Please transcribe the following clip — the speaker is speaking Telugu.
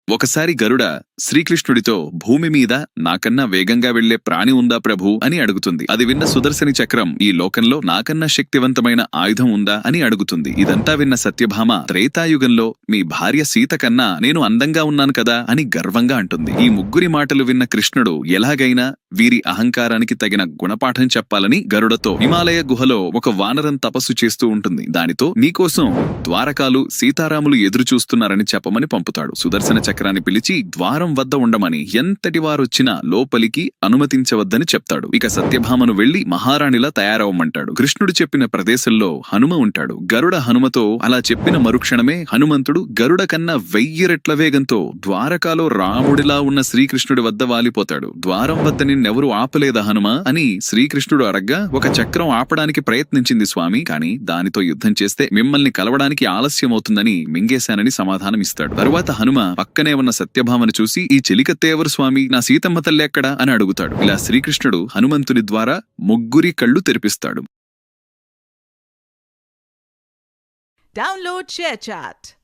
ఒకసారి గరుడ శ్రీకృష్ణుడితో భూమి మీద నాకన్నా వేగంగా వెళ్లే ప్రాణి ఉందా ప్రభూ అని అడుగుతుంది. అది విన్న సుదర్శని చక్రం ఈ లోకంలో నాకన్నా శక్తివంతమైన ఆయుధం ఉందా అని అడుగుతుంది. ఇదంతా విన్న సత్యభామ త్రేతాయుగంలో మీ భార్య సీత కన్నా నేను అందంగా ఉన్నాను కదా అని గర్వంగా అంటుంది. ఈ ముగ్గురి మాటలు విన్న కృష్ణుడు ఎలాగైనా వీరి అహంకారానికి తగిన గుణపాఠం చెప్పాలని గరుడతో హిమాలయ గుహలో ఒక వానరం తపస్సు చేస్తూ ఉంటుంది. దానితో నీకోసం ద్వారకాలు సీతారాములు ఎదురు చూస్తున్నారని చెప్పమని పంపుతాడు. సుదర్శన చక్రాన్ని పిలిచి ద్వారం వద్ద ఉండమని, ఎంతటి వారొచ్చినా లోపలికి అనుమతించవద్దని చెప్తాడు. ఇక సత్యభామను వెళ్లి మహారాణిలా తయారవమంటాడు. కృష్ణుడు చెప్పిన ప్రదేశంలో హనుమ ఉంటాడు. గరుడ హనుమతో అలా చెప్పిన మరుక్షణమే హనుమంతుడు గరుడ కన్నా 1000 రెట్ల వేగంతో ద్వారకాలో రాముడిలా ఉన్న శ్రీకృష్ణుడి వద్ద వాలిపోతాడు. ద్వారం వద్ద నిన్నెవరూ ఆపలేదా హనుమ అని శ్రీకృష్ణుడు అడగ్గా, ఒక చక్రం ఆపడానికి ప్రయత్నించింది స్వామి, కాని దానితో యుద్ధం చేస్తే మిమ్మల్ని కలవడానికి ఆలస్యమవుతుందని మింగేశానని సమాధానమిస్తాడు. తరువాత హనుమ పక్కనే ఉన్న సత్యభామను చూసి, ఈ చెలికత్తేవరు స్వామి, నా సీతమ్మ తల్లి ఎక్కడా అని అడుగుతాడు. ఇలా శ్రీకృష్ణుడు హనుమంతుని ద్వారా ముగ్గురి కళ్ళు తెరిపిస్తాడు. Download ShareChat.